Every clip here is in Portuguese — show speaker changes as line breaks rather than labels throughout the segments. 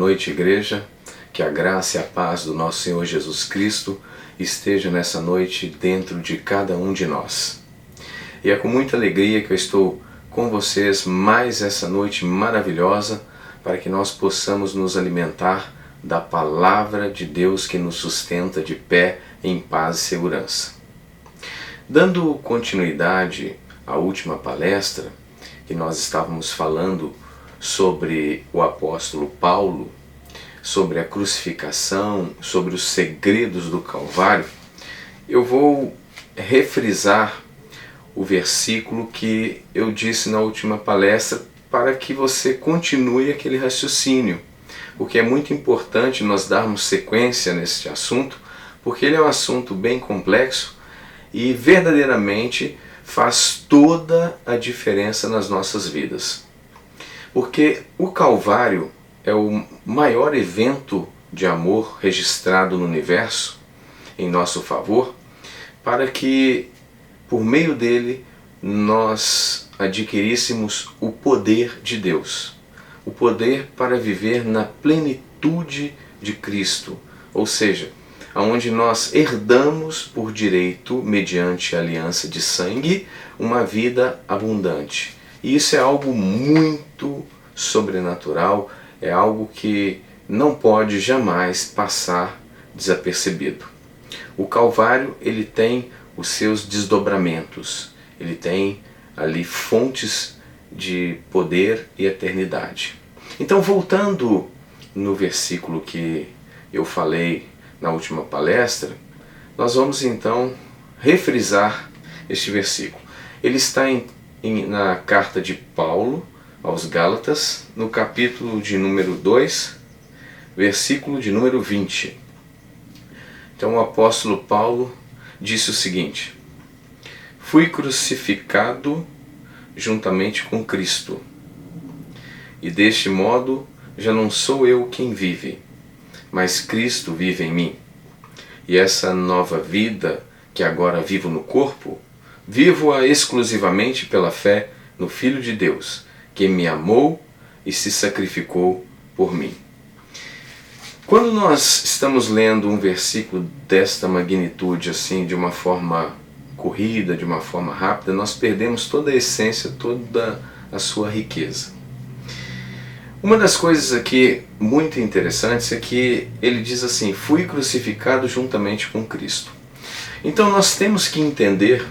noite, igreja. Que a graça e a paz do nosso Senhor Jesus Cristo esteja nessa noite dentro de cada um de nós. E é com muita alegria que eu estou com vocês mais essa noite maravilhosa para que nós possamos nos alimentar da Palavra de Deus que nos sustenta de pé em paz e segurança. Dando continuidade à última palestra, que nós estávamos falando sobre o apóstolo Paulo, sobre a crucificação, sobre os segredos do Calvário, eu vou refrisar o versículo que eu disse na última palestra para que você continue aquele raciocínio, porque é muito importante nós darmos sequência nesse assunto, porque ele é um assunto bem complexo e verdadeiramente faz toda a diferença nas nossas vidas. Porque o Calvário é o maior evento de amor registrado no universo em nosso favor, para que por meio dele nós adquiríssemos o poder de Deus, o poder para viver na plenitude de Cristo, ou seja, aonde nós herdamos por direito, mediante a aliança de sangue, uma vida abundante. E isso é algo muito sobrenatural, é algo que não pode jamais passar desapercebido. O Calvário, ele tem os seus desdobramentos, ele tem ali fontes de poder e eternidade. Então, voltando no versículo que eu falei na última palestra, nós vamos então refrisar este versículo. Ele está na carta de Paulo aos Gálatas, no capítulo de número 2, versículo de número 20. Então o apóstolo Paulo disse o seguinte: fui crucificado juntamente com Cristo, e deste modo já não sou eu quem vive, mas Cristo vive em mim. E essa nova vida que agora vivo no corpo, vivo-a exclusivamente pela fé no Filho de Deus, que me amou e se sacrificou por mim. Quando nós estamos lendo um versículo desta magnitude, assim, de uma forma corrida, de uma forma rápida, nós perdemos toda a essência, toda a sua riqueza. Uma das coisas aqui muito interessantes é que ele diz assim: fui crucificado juntamente com Cristo. Então nós temos que entender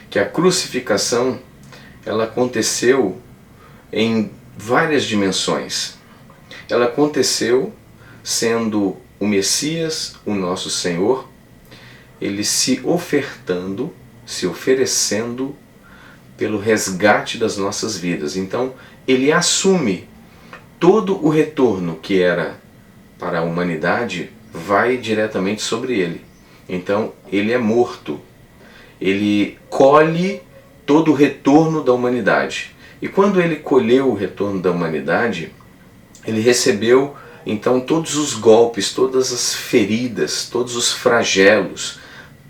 que a crucificação ela aconteceu em várias dimensões. Ela aconteceu sendo o Messias, o nosso Senhor, ele se ofertando, se oferecendo pelo resgate das nossas vidas. Então ele assume todo o retorno que era para a humanidade, vai diretamente sobre ele. Então ele é morto, ele colhe todo o retorno da humanidade. E quando ele colheu o retorno da humanidade, ele recebeu então todos os golpes, todas as feridas, todos os flagelos,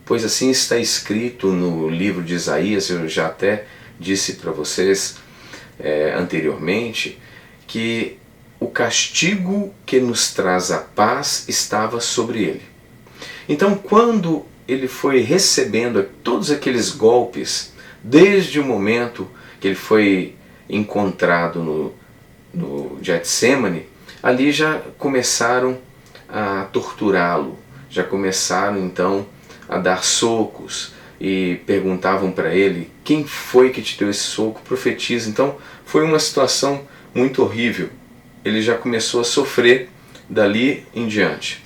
pois assim está escrito no livro de Isaías. Eu já até disse para vocês anteriormente que o castigo que nos traz a paz estava sobre ele. Então quando ele foi recebendo todos aqueles golpes, desde o momento que ele foi encontrado no Getsemane, ali já começaram a torturá-lo, já começaram então a dar socos e perguntavam para ele: quem foi que te deu esse soco? Profetiza. Então foi uma situação muito horrível. Ele já começou a sofrer dali em diante.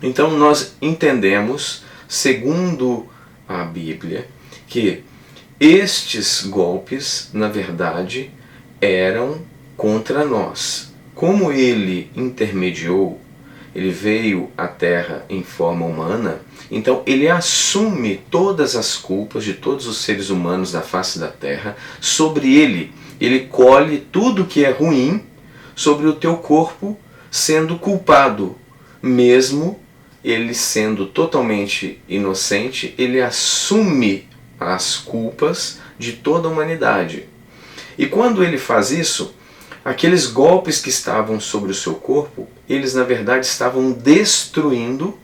Então nós entendemos, segundo a Bíblia, que estes golpes, na verdade, eram contra nós. Como ele intermediou, ele veio à Terra em forma humana, então ele assume todas as culpas de todos os seres humanos da face da Terra sobre ele. Ele colhe tudo que é ruim sobre o teu corpo, sendo culpado. Mesmo ele sendo totalmente inocente, ele assume as culpas de toda a humanidade. E quando ele faz isso, Aqueles golpes que estavam sobre o seu corpo, eles na verdade estavam destruindo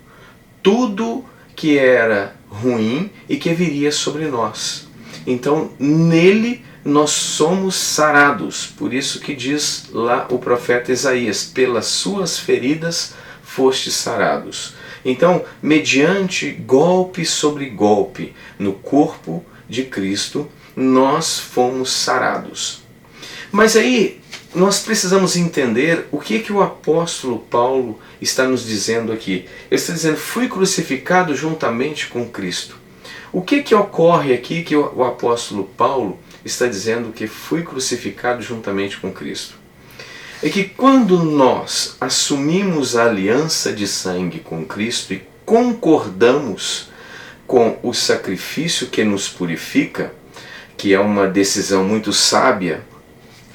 tudo que era ruim e que viria sobre nós. Então, nele nós somos sarados. Por isso que diz lá o profeta Isaías: pelas suas feridas fostes sarados. Então, mediante golpe sobre golpe no corpo de Cristo, nós fomos sarados. Mas aí nós precisamos entender o que o apóstolo Paulo está nos dizendo aqui. Ele está dizendo: fui crucificado juntamente com Cristo. O que ocorre aqui que o apóstolo Paulo está dizendo que fui crucificado juntamente com Cristo? É que quando nós assumimos a aliança de sangue com Cristo e concordamos com o sacrifício que nos purifica, que é uma decisão muito sábia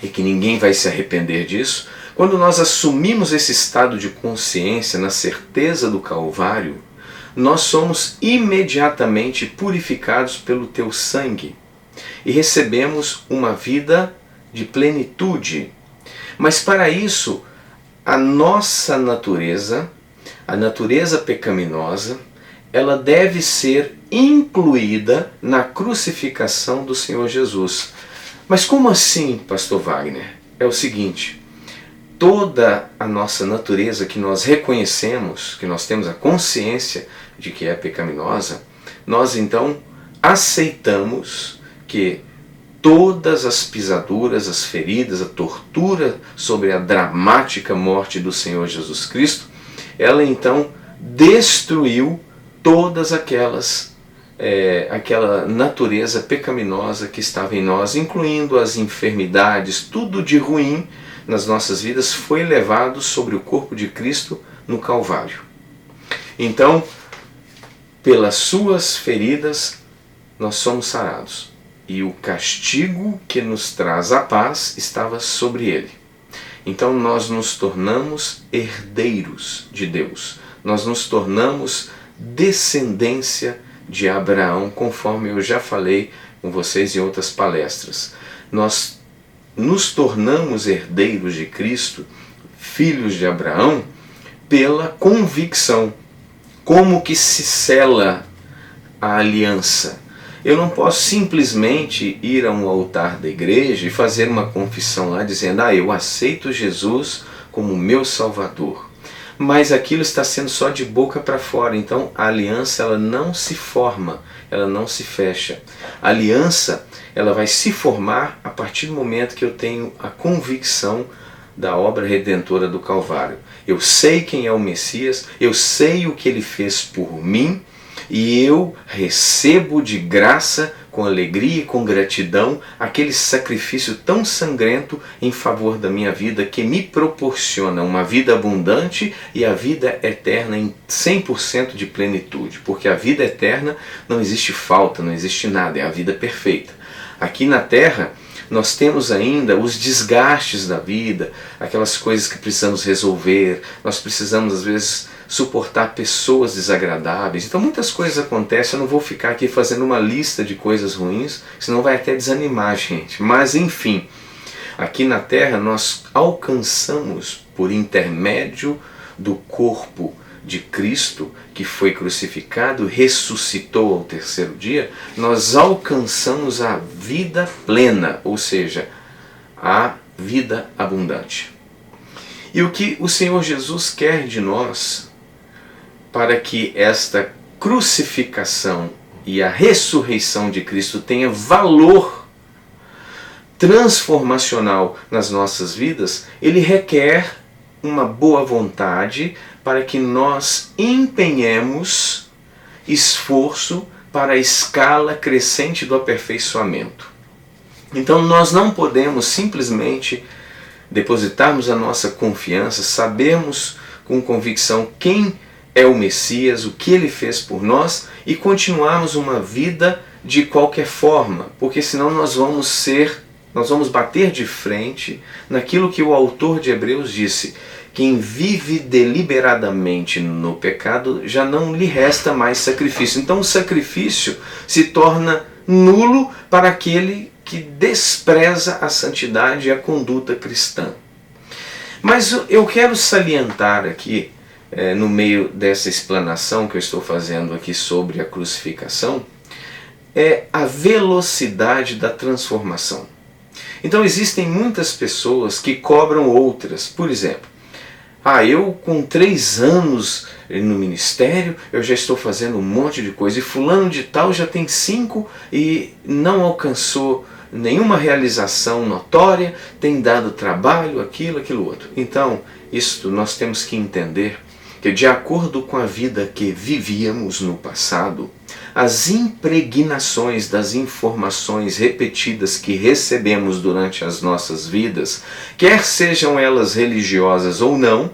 e que ninguém vai se arrepender disso, quando nós assumimos esse estado de consciência na certeza do Calvário, nós somos imediatamente purificados pelo teu sangue e recebemos uma vida de plenitude. Mas para isso, a nossa natureza, a natureza pecaminosa, ela deve ser incluída na crucificação do Senhor Jesus. Mas como assim, pastor Wagner? É o seguinte: toda a nossa natureza que nós reconhecemos, que nós temos a consciência de que é pecaminosa, nós então aceitamos que todas as pisaduras, as feridas, a tortura sobre a dramática morte do Senhor Jesus Cristo, ela então destruiu todas aquela natureza pecaminosa que estava em nós, incluindo as enfermidades, tudo de ruim nas nossas vidas foi levado sobre o corpo de Cristo no Calvário. Então, pelas suas feridas, nós somos sarados. E o castigo que nos traz a paz estava sobre ele. Então nós nos tornamos herdeiros de Deus. Nós nos tornamos descendência de Abraão, conforme eu já falei com vocês em outras palestras. Nós nos tornamos herdeiros de Cristo, filhos de Abraão, pela convicção. Como que se sela a aliança? Eu não posso simplesmente ir a um altar da igreja e fazer uma confissão lá dizendo: eu aceito Jesus como meu Salvador. Mas aquilo está sendo só de boca para fora. Então a aliança ela não se forma, ela não se fecha. A aliança ela vai se formar a partir do momento que eu tenho a convicção da obra redentora do Calvário. Eu sei quem é o Messias, eu sei o que ele fez por mim, e eu recebo de graça, com alegria e com gratidão, aquele sacrifício tão sangrento em favor da minha vida, que me proporciona uma vida abundante e a vida eterna em 100% de plenitude. Porque a vida eterna não existe falta, não existe nada, é a vida perfeita. Aqui na Terra, nós temos ainda os desgastes da vida, aquelas coisas que precisamos resolver, nós precisamos às vezes suportar pessoas desagradáveis. Então muitas coisas acontecem, eu não vou ficar aqui fazendo uma lista de coisas ruins, senão vai até desanimar a gente. Mas enfim, aqui na Terra nós alcançamos, por intermédio do corpo de Cristo, que foi crucificado, ressuscitou ao terceiro dia, nós alcançamos a vida plena, ou seja, a vida abundante. E o que o Senhor Jesus quer de nós, para que esta crucificação e a ressurreição de Cristo tenha valor transformacional nas nossas vidas, ele requer uma boa vontade para que nós empenhemos esforço para a escala crescente do aperfeiçoamento. Então nós não podemos simplesmente depositarmos a nossa confiança, sabermos com convicção quem é o Messias, o que ele fez por nós e continuarmos uma vida de qualquer forma, porque senão nós vamos bater de frente naquilo que o autor de Hebreus disse: quem vive deliberadamente no pecado já não lhe resta mais sacrifício. Então o sacrifício se torna nulo para aquele que despreza a santidade e a conduta cristã. Mas eu quero salientar aqui, no meio dessa explanação que eu estou fazendo aqui sobre a crucificação, é a velocidade da transformação. Então existem muitas pessoas que cobram outras. Por exemplo, eu com 3 anos no ministério, eu já estou fazendo um monte de coisa, e fulano de tal já tem 5 e não alcançou nenhuma realização notória, tem dado trabalho, aquilo outro. Então, isto nós temos que entender que, de acordo com a vida que vivíamos no passado, as impregnações das informações repetidas que recebemos durante as nossas vidas, quer sejam elas religiosas ou não,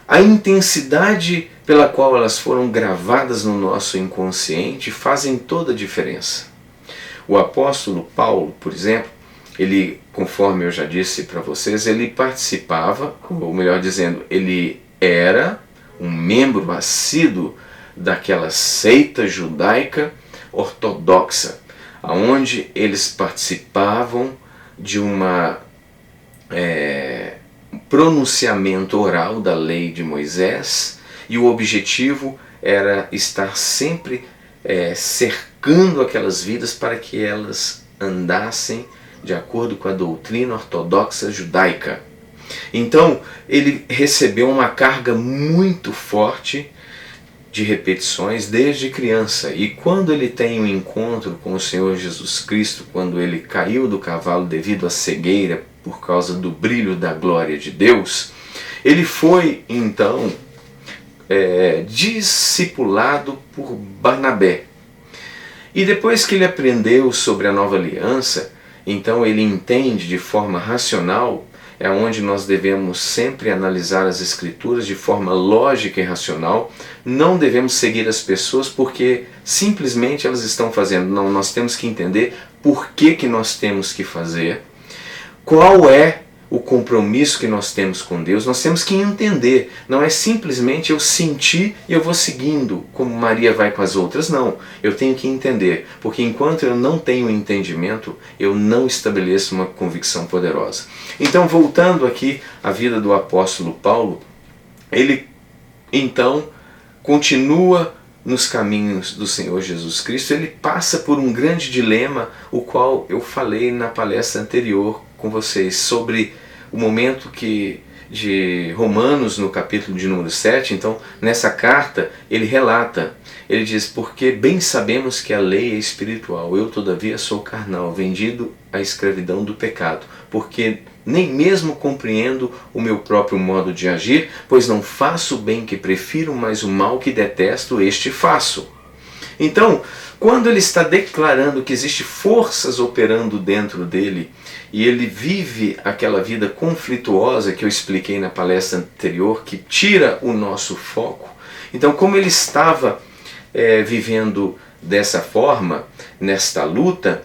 a intensidade pela qual elas foram gravadas no nosso inconsciente fazem toda a diferença. O apóstolo Paulo, por exemplo, ele, conforme eu já disse para vocês, ele participava, ou melhor dizendo, ele era um membro assíduo daquela seita judaica ortodoxa, onde eles participavam de uma pronunciamento oral da lei de Moisés, e o objetivo era estar sempre cercando aquelas vidas para que elas andassem de acordo com a doutrina ortodoxa judaica. Então ele recebeu uma carga muito forte de repetições desde criança, e quando ele tem um encontro com o Senhor Jesus Cristo, quando ele caiu do cavalo devido à cegueira por causa do brilho da glória de Deus, ele foi então discipulado por Barnabé. E depois que ele aprendeu sobre a nova aliança, então ele entende de forma racional, é onde nós devemos sempre analisar as Escrituras de forma lógica e racional. Não devemos seguir as pessoas porque simplesmente elas estão fazendo. Não, nós temos que entender por que nós temos que fazer, qual é o compromisso que nós temos com Deus. Nós temos que entender, não é simplesmente eu sentir e eu vou seguindo como Maria vai com as outras. Não, eu tenho que entender, porque enquanto eu não tenho entendimento, eu não estabeleço uma convicção poderosa. Então, voltando aqui à vida do apóstolo Paulo, ele então continua nos caminhos do Senhor Jesus Cristo. Ele passa por um grande dilema, o qual eu falei na palestra anterior com vocês, sobre o momento de Romanos, no capítulo de número 7. Então, nessa carta, ele relata, ele diz: porque bem sabemos que a lei é espiritual, eu todavia sou carnal, vendido à escravidão do pecado, porque nem mesmo compreendo o meu próprio modo de agir, pois não faço o bem que prefiro, mas o mal que detesto, este faço. Então, quando ele está declarando que existem forças operando dentro dele, e ele vive aquela vida conflituosa que eu expliquei na palestra anterior, que tira o nosso foco. Então, como ele estava vivendo dessa forma, nesta luta,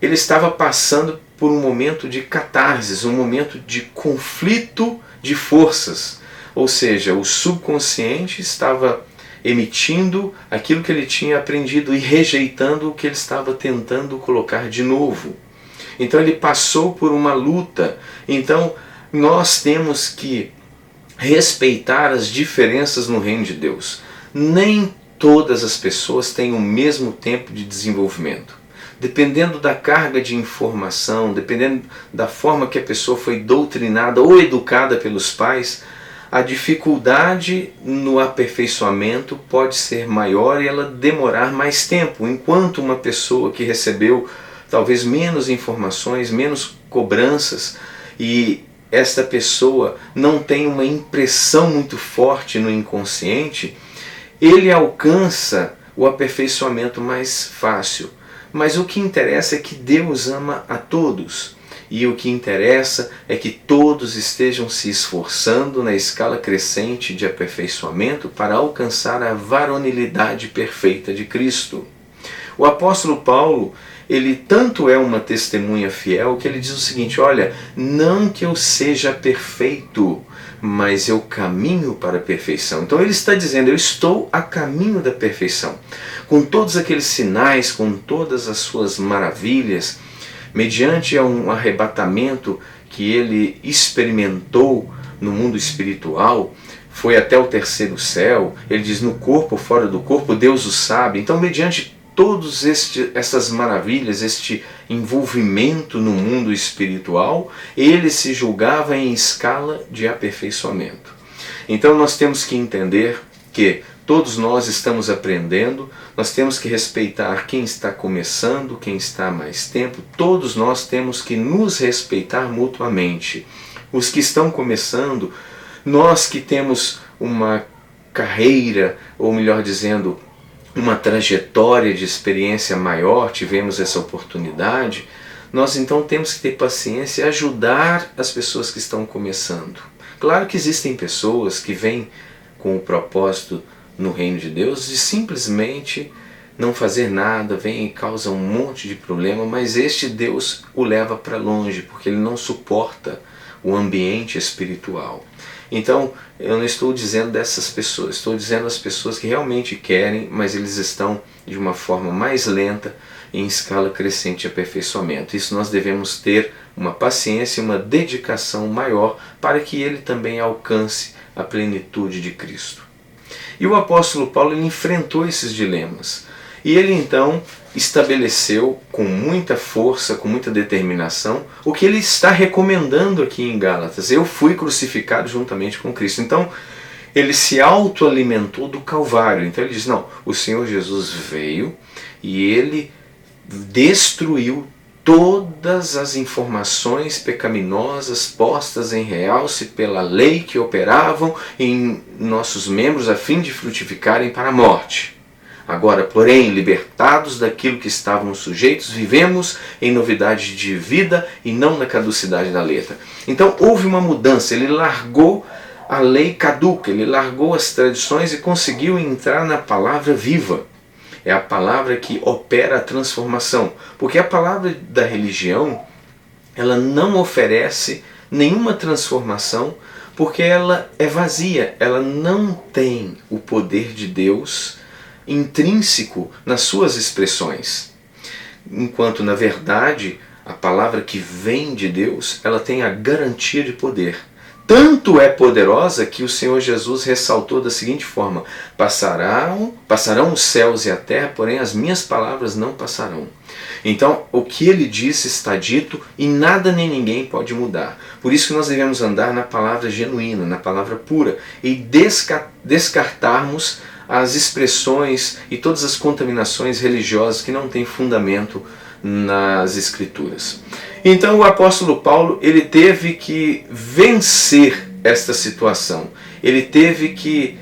ele estava passando por um momento de catarse, um momento de conflito de forças. Ou seja, o subconsciente estava emitindo aquilo que ele tinha aprendido e rejeitando o que ele estava tentando colocar de novo. Então ele passou por uma luta. Então nós temos que respeitar as diferenças no reino de Deus. Nem todas as pessoas têm o mesmo tempo de desenvolvimento. Dependendo da carga de informação, dependendo da forma que a pessoa foi doutrinada ou educada pelos pais, a dificuldade no aperfeiçoamento pode ser maior e ela demorar mais tempo. Enquanto uma pessoa que recebeu talvez menos informações, menos cobranças, e esta pessoa não tem uma impressão muito forte no inconsciente, ele alcança o aperfeiçoamento mais fácil. Mas o que interessa é que Deus ama a todos. E o que interessa é que todos estejam se esforçando na escala crescente de aperfeiçoamento para alcançar a varonilidade perfeita de Cristo. O apóstolo Paulo, ele tanto é uma testemunha fiel que ele diz o seguinte: olha, não que eu seja perfeito, mas eu caminho para a perfeição. Então ele está dizendo, eu estou a caminho da perfeição. Com todos aqueles sinais, com todas as suas maravilhas, mediante um arrebatamento que ele experimentou no mundo espiritual, foi até o terceiro céu. Ele diz: no corpo, fora do corpo, Deus o sabe. Então, mediante todas essas maravilhas, este envolvimento no mundo espiritual, ele se julgava em escala de aperfeiçoamento. Então nós temos que entender que todos nós estamos aprendendo, nós temos que respeitar quem está começando, quem está há mais tempo, todos nós temos que nos respeitar mutuamente. Os que estão começando, nós que temos uma carreira, ou melhor dizendo, uma trajetória de experiência maior, tivemos essa oportunidade, nós então temos que ter paciência e ajudar as pessoas que estão começando. Claro que existem pessoas que vêm com o propósito no reino de Deus de simplesmente não fazer nada, vem e causa um monte de problema, mas este Deus o leva para longe, porque ele não suporta o ambiente espiritual. Então, eu não estou dizendo dessas pessoas, estou dizendo as pessoas que realmente querem, mas eles estão de uma forma mais lenta, em escala crescente de aperfeiçoamento. Isso nós devemos ter uma paciência e uma dedicação maior para que ele também alcance a plenitude de Cristo. E o apóstolo Paulo ele enfrentou esses dilemas. E ele então estabeleceu com muita força, com muita determinação, o que ele está recomendando aqui em Gálatas. Eu fui crucificado juntamente com Cristo. Então, ele se autoalimentou do Calvário. Então ele diz, não, o Senhor Jesus veio e ele destruiu todas as informações pecaminosas postas em realce pela lei que operavam em nossos membros a fim de frutificarem para a morte. Agora, porém, libertados daquilo que estávamos sujeitos, vivemos em novidade de vida e não na caducidade da letra. Então houve uma mudança, ele largou a lei caduca, ele largou as tradições e conseguiu entrar na palavra viva. É a palavra que opera a transformação, porque a palavra da religião, ela não oferece nenhuma transformação, porque ela é vazia, ela não tem o poder de Deus intrínseco nas suas expressões. Enquanto, na verdade, a palavra que vem de Deus, ela tem a garantia de poder. Tanto é poderosa que o Senhor Jesus ressaltou da seguinte forma: passarão os céus e a terra, porém as minhas palavras não passarão. Então, o que ele disse está dito e nada nem ninguém pode mudar. Por isso que nós devemos andar na palavra genuína, na palavra pura, e descartarmos as expressões e todas as contaminações religiosas que não têm fundamento nas Escrituras. Então o apóstolo Paulo ele teve que vencer esta situação. Ele teve que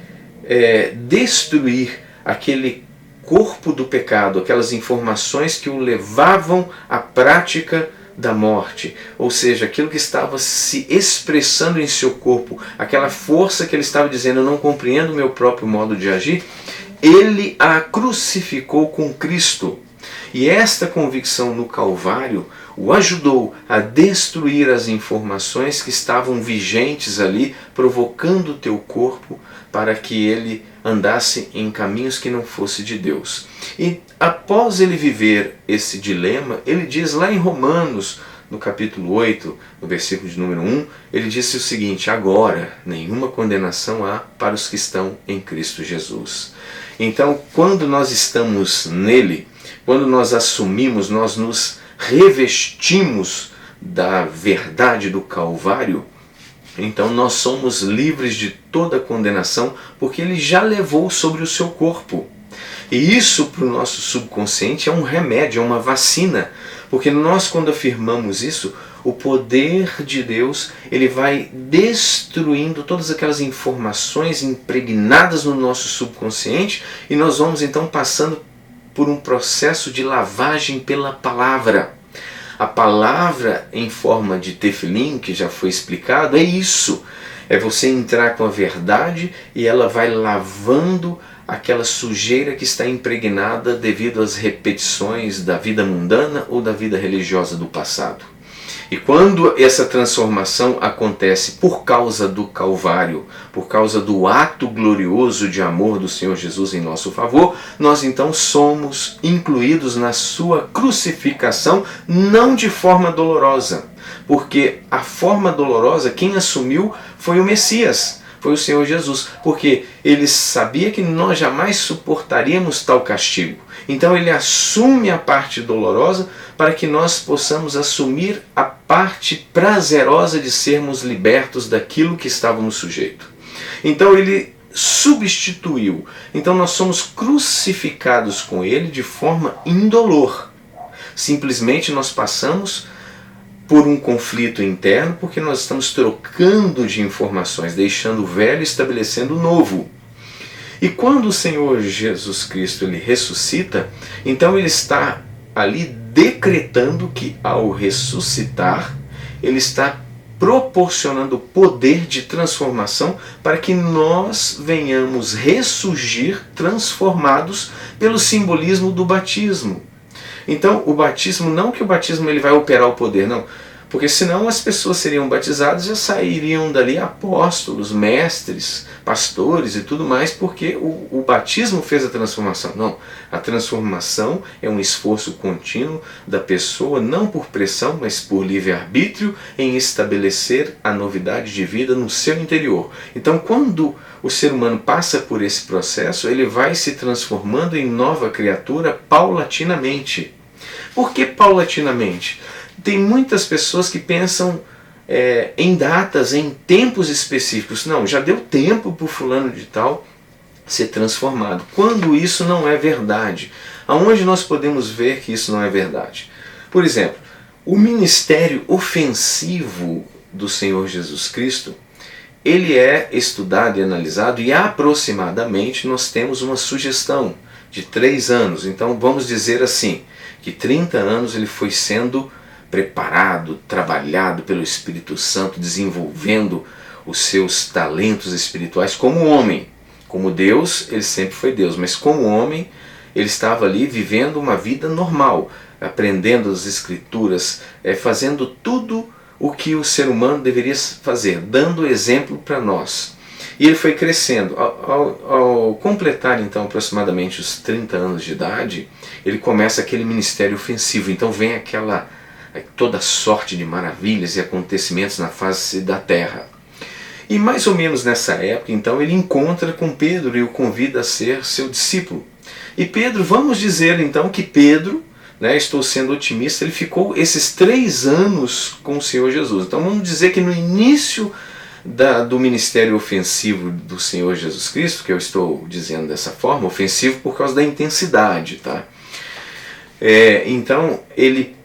destruir aquele corpo do pecado, aquelas informações que o levavam à prática da morte, ou seja, aquilo que estava se expressando em seu corpo, aquela força que ele estava dizendo, eu não compreendo o meu próprio modo de agir, ele a crucificou com Cristo. E esta convicção no Calvário o ajudou a destruir as informações que estavam vigentes ali, provocando o teu corpo para que ele andasse em caminhos que não fosse de Deus. E após ele viver esse dilema, ele diz lá em Romanos, no capítulo 8, no versículo de número 1, ele disse o seguinte: agora nenhuma condenação há para os que estão em Cristo Jesus. Então, quando nós estamos nele, quando nós assumimos, nós nos revestimos da verdade do Calvário, então nós somos livres de toda condenação, porque ele já levou sobre o seu corpo. E isso para o nosso subconsciente é um remédio, é uma vacina, porque nós, quando afirmamos isso, o poder de Deus ele vai destruindo todas aquelas informações impregnadas no nosso subconsciente e nós vamos então passando por um processo de lavagem pela palavra. A palavra em forma de tefilim, que já foi explicado, é isso. É você entrar com a verdade e ela vai lavando aquela sujeira que está impregnada devido às repetições da vida mundana ou da vida religiosa do passado. E quando essa transformação acontece por causa do Calvário, por causa do ato glorioso de amor do Senhor Jesus em nosso favor, nós então somos incluídos na sua crucificação, não de forma dolorosa, porque a forma dolorosa quem assumiu foi o Messias, foi o Senhor Jesus, porque ele sabia que nós jamais suportaríamos tal castigo. Então ele assume a parte dolorosa para que nós possamos assumir a parte prazerosa de sermos libertos daquilo que estávamos sujeitos. Então ele substituiu. Então nós somos crucificados com ele de forma indolor. Simplesmente nós passamos por um conflito interno, porque nós estamos trocando de informações, deixando o velho e estabelecendo o novo. E quando o Senhor Jesus Cristo ele ressuscita, então ele está ali decretando que ao ressuscitar, ele está proporcionando poder de transformação para que nós venhamos ressurgir transformados pelo simbolismo do batismo. Então, o batismo, não que o batismo ele vai operar o poder, não. Porque senão as pessoas seriam batizadas e já sairiam dali apóstolos, mestres, pastores e tudo mais, porque o batismo fez a transformação. Não, a transformação é um esforço contínuo da pessoa, não por pressão, mas por livre-arbítrio, em estabelecer a novidade de vida no seu interior. Então, quando o ser humano passa por esse processo, ele vai se transformando em nova criatura paulatinamente. Por que paulatinamente? Tem muitas pessoas que pensam em datas, em tempos específicos. Não, já deu tempo para o fulano de tal ser transformado. Quando isso não é verdade. Aonde nós podemos ver que isso não é verdade? Por exemplo, o ministério ofensivo do Senhor Jesus Cristo, ele é estudado e analisado e aproximadamente nós temos uma sugestão de 3 anos. Então vamos dizer assim, que 30 anos ele foi sendo preparado, trabalhado pelo Espírito Santo, desenvolvendo os seus talentos espirituais como homem. Como Deus, ele sempre foi Deus, mas como homem, ele estava ali vivendo uma vida normal, aprendendo as Escrituras, fazendo tudo o que o ser humano deveria fazer, dando exemplo para nós. E ele foi crescendo. Ao completar então aproximadamente os 30 anos de idade, ele começa aquele ministério ofensivo. Então vem toda sorte de maravilhas e acontecimentos na face da terra. E mais ou menos nessa época, então, ele encontra com Pedro e o convida a ser seu discípulo. E Pedro, vamos dizer então que Pedro, estou sendo otimista, ele ficou esses 3 anos com o Senhor Jesus. Então vamos dizer que no início do ministério ofensivo do Senhor Jesus Cristo, que eu estou dizendo dessa forma, ofensivo por causa da intensidade, tá? Então ele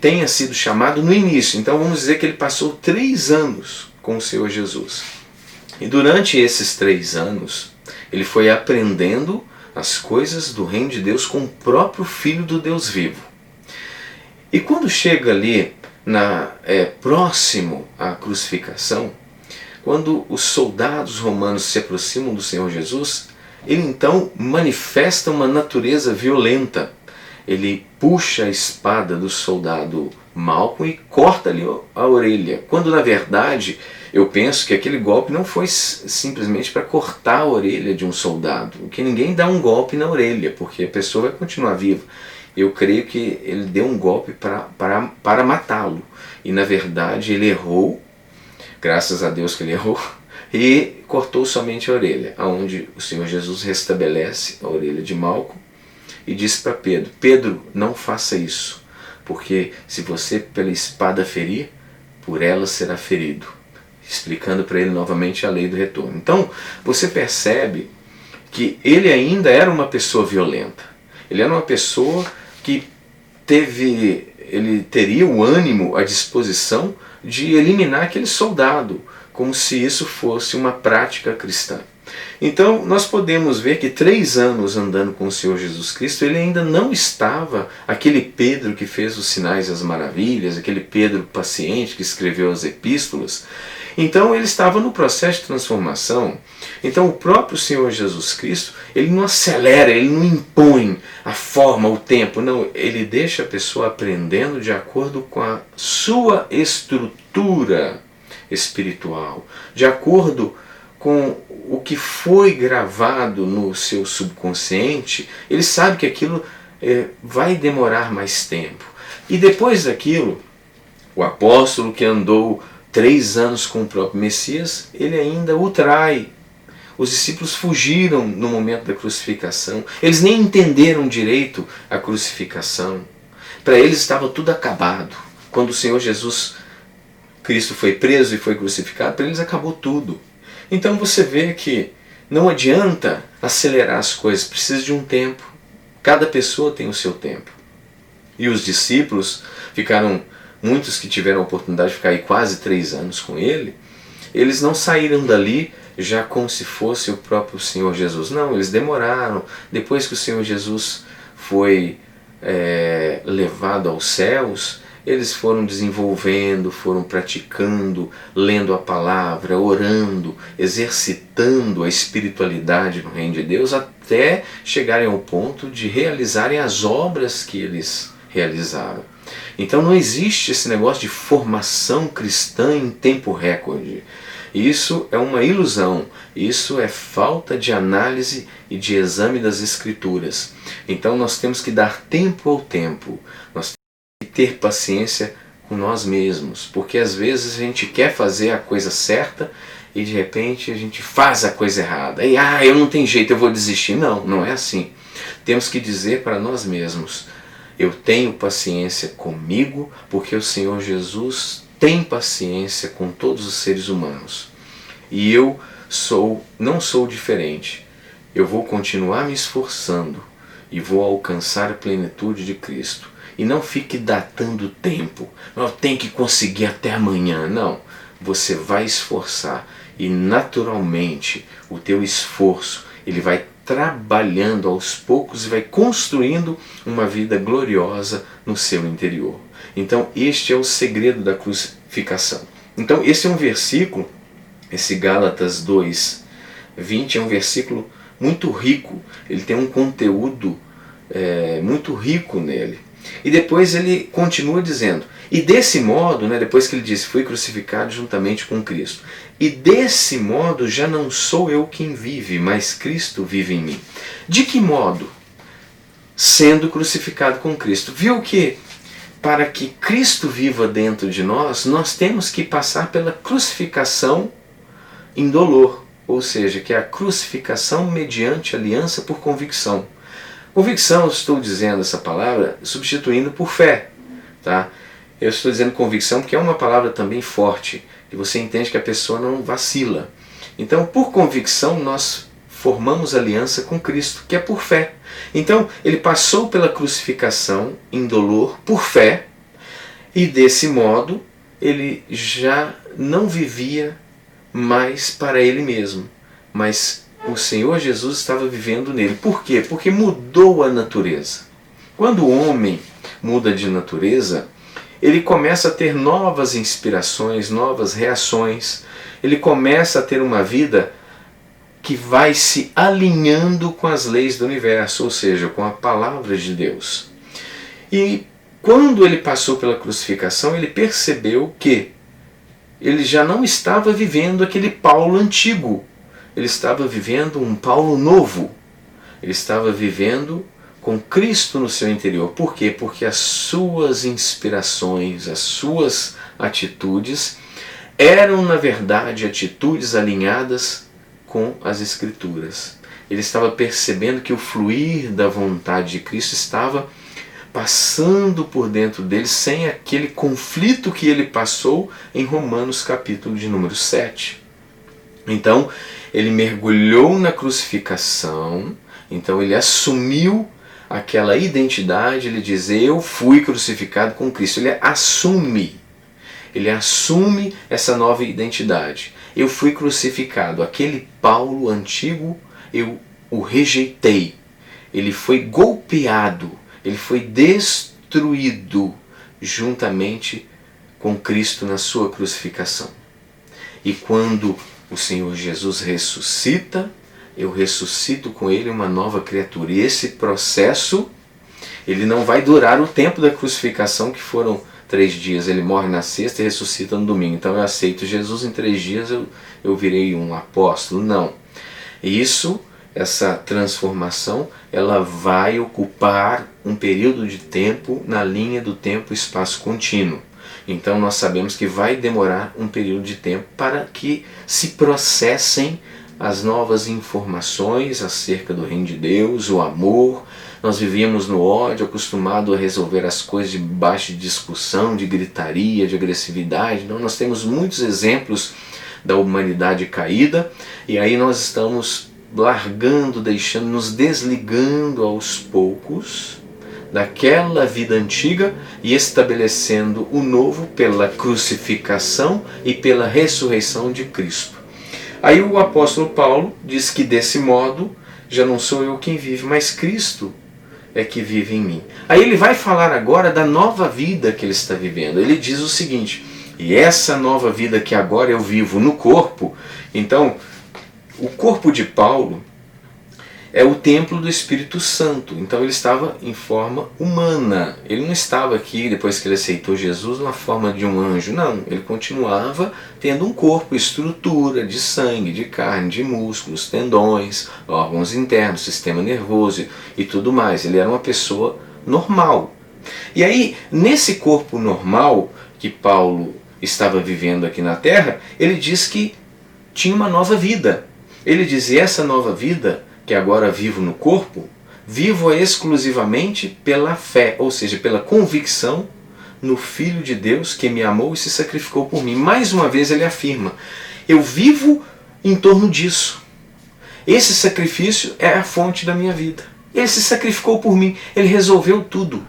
tenha sido chamado no início. Então vamos dizer que ele passou 3 anos com o Senhor Jesus. E durante esses 3 anos, ele foi aprendendo as coisas do reino de Deus com o próprio Filho do Deus vivo. E quando chega ali próximo à crucificação, quando os soldados romanos se aproximam do Senhor Jesus, ele então manifesta uma natureza violenta. Ele puxa a espada do soldado Malco e corta-lhe a orelha, quando na verdade eu penso que aquele golpe não foi simplesmente para cortar a orelha de um soldado, porque ninguém dá um golpe na orelha, porque a pessoa vai continuar viva. Eu creio que ele deu um golpe para matá-lo, e na verdade ele errou, graças a Deus que ele errou, e cortou somente a orelha, aonde o Senhor Jesus restabelece a orelha de Malco e diz para Pedro: Pedro, não faça isso, porque se você pela espada ferir, por ela será ferido. Explicando para ele novamente a lei do retorno. Então você percebe que ele ainda era uma pessoa violenta. Ele era uma pessoa que ele teria o ânimo, a disposição de eliminar aquele soldado, como se isso fosse uma prática cristã. Então nós podemos ver que 3 anos andando com o Senhor Jesus Cristo, ele ainda não estava aquele Pedro que fez os sinais e as maravilhas, aquele Pedro paciente que escreveu as epístolas. Então ele estava no processo de transformação. Então o próprio Senhor Jesus Cristo, ele não acelera, ele não impõe a forma, o tempo, não, ele deixa a pessoa aprendendo de acordo com a sua estrutura espiritual, de acordo com o que foi gravado no seu subconsciente. Ele sabe que aquilo vai demorar mais tempo. E depois daquilo, o apóstolo que andou 3 anos com o próprio Messias, ele ainda o trai. Os discípulos fugiram no momento da crucificação. Eles nem entenderam direito a crucificação. Para eles estava tudo acabado. Quando o Senhor Jesus Cristo foi preso e foi crucificado, para eles acabou tudo. Então você vê que não adianta acelerar as coisas, precisa de um tempo. Cada pessoa tem o seu tempo. E os discípulos ficaram, muitos que tiveram a oportunidade de ficar aí quase 3 anos com ele, eles não saíram dali já como se fosse o próprio Senhor Jesus. Não, eles demoraram. Depois que o Senhor Jesus foi levado aos céus, eles foram desenvolvendo, foram praticando, lendo a palavra, orando, exercitando a espiritualidade no reino de Deus, até chegarem ao ponto de realizarem as obras que eles realizaram. Então não existe esse negócio de formação cristã em tempo recorde. Isso é uma ilusão, isso é falta de análise e de exame das Escrituras. Então nós temos que dar tempo ao tempo, nós temos que ter paciência com nós mesmos, porque às vezes a gente quer fazer a coisa certa e de repente a gente faz a coisa errada. E eu não tenho jeito, eu vou desistir. Não, não é assim. Temos que dizer para nós mesmos: eu tenho paciência comigo, porque o Senhor Jesus tem paciência com todos os seres humanos. E eu não sou diferente. Eu vou continuar me esforçando e vou alcançar a plenitude de Cristo. E não fique datando o tempo. Eu tenho que conseguir até amanhã. Não. Você vai esforçar e naturalmente o teu esforço ele vai trabalhando aos poucos e vai construindo uma vida gloriosa no seu interior. Então este é o segredo da crucificação. Então esse é um versículo, esse Gálatas 2:20 é um versículo muito rico, ele tem um conteúdo muito rico nele. E depois ele continua dizendo, e desse modo, depois que ele diz, fui crucificado juntamente com Cristo, e desse modo já não sou eu quem vive, mas Cristo vive em mim. De que modo? Sendo crucificado com Cristo. Viu que para que Cristo viva dentro de nós, nós temos que passar pela crucificação indolor, ou seja, que é a crucificação mediante aliança por convicção. Convicção, eu estou dizendo essa palavra substituindo por fé, tá? Eu estou dizendo convicção porque é uma palavra também forte, que você entende que a pessoa não vacila. Então, por convicção, nós formamos aliança com Cristo, que é por fé. Então, ele passou pela crucificação indolor por fé, e desse modo, ele já não vivia mais para ele mesmo, mas o Senhor Jesus estava vivendo nele. Por quê? Porque mudou a natureza. Quando o homem muda de natureza, ele começa a ter novas inspirações, novas reações. Ele começa a ter uma vida que vai se alinhando com as leis do universo, ou seja, com a palavra de Deus. E quando ele passou pela crucificação, ele percebeu que ele já não estava vivendo aquele Paulo antigo. Ele estava vivendo um Paulo novo. Ele estava vivendo com Cristo no seu interior. Por quê? Porque as suas inspirações, as suas atitudes eram, na verdade, atitudes alinhadas com as Escrituras. Ele estava percebendo que o fluir da vontade de Cristo estava passando por dentro dele sem aquele conflito que ele passou em Romanos capítulo de número 7. Então, ele mergulhou na crucificação, então ele assumiu aquela identidade, ele diz, eu fui crucificado com Cristo. Ele assume essa nova identidade. Eu fui crucificado, aquele Paulo antigo, eu o rejeitei. Ele foi golpeado, ele foi destruído juntamente com Cristo na sua crucificação. E quando o Senhor Jesus ressuscita, eu ressuscito com Ele uma nova criatura. E esse processo, ele não vai durar o tempo da crucificação, que foram 3 dias. Ele morre na sexta e ressuscita no domingo. Então eu aceito Jesus, em 3 dias eu virei um apóstolo. Não. Essa transformação, ela vai ocupar um período de tempo na linha do tempo-espaço contínuo. Então nós sabemos que vai demorar um período de tempo para que se processem as novas informações acerca do reino de Deus, o amor. Nós vivíamos no ódio, acostumado a resolver as coisas debaixo de discussão, de gritaria, de agressividade. Então nós temos muitos exemplos da humanidade caída, e aí nós estamos largando, deixando, nos desligando aos poucos daquela vida antiga e estabelecendo o novo pela crucificação e pela ressurreição de Cristo. Aí o apóstolo Paulo diz que desse modo já não sou eu quem vive, mas Cristo é que vive em mim. Aí ele vai falar agora da nova vida que ele está vivendo. Ele diz o seguinte: e essa nova vida que agora eu vivo no corpo. Então, o corpo de Paulo é o templo do Espírito Santo. Então ele estava em forma humana. Ele não estava aqui, depois que ele aceitou Jesus, na forma de um anjo. Não, ele continuava tendo um corpo, estrutura de sangue, de carne, de músculos, tendões, órgãos internos, sistema nervoso e tudo mais. Ele era uma pessoa normal. E aí, nesse corpo normal que Paulo estava vivendo aqui na Terra, ele diz que tinha uma nova vida. Ele diz: e essa nova vida que agora vivo no corpo, vivo exclusivamente pela fé, ou seja, pela convicção no Filho de Deus que me amou e se sacrificou por mim. Mais uma vez ele afirma: eu vivo em torno disso. Esse sacrifício é a fonte da minha vida. Ele se sacrificou por mim, ele resolveu tudo.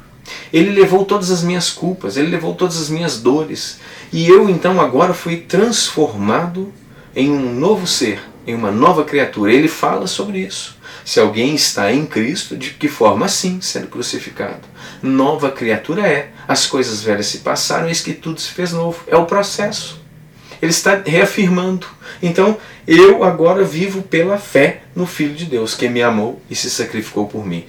Ele levou todas as minhas culpas, ele levou todas as minhas dores. E eu então agora fui transformado em um novo ser, em uma nova criatura. Ele fala sobre isso. Se alguém está em Cristo, de que forma? Assim, sendo crucificado. Nova criatura é. As coisas velhas se passaram, eis que tudo se fez novo. É o processo. Ele está reafirmando. Então, eu agora vivo pela fé no Filho de Deus, que me amou e se sacrificou por mim.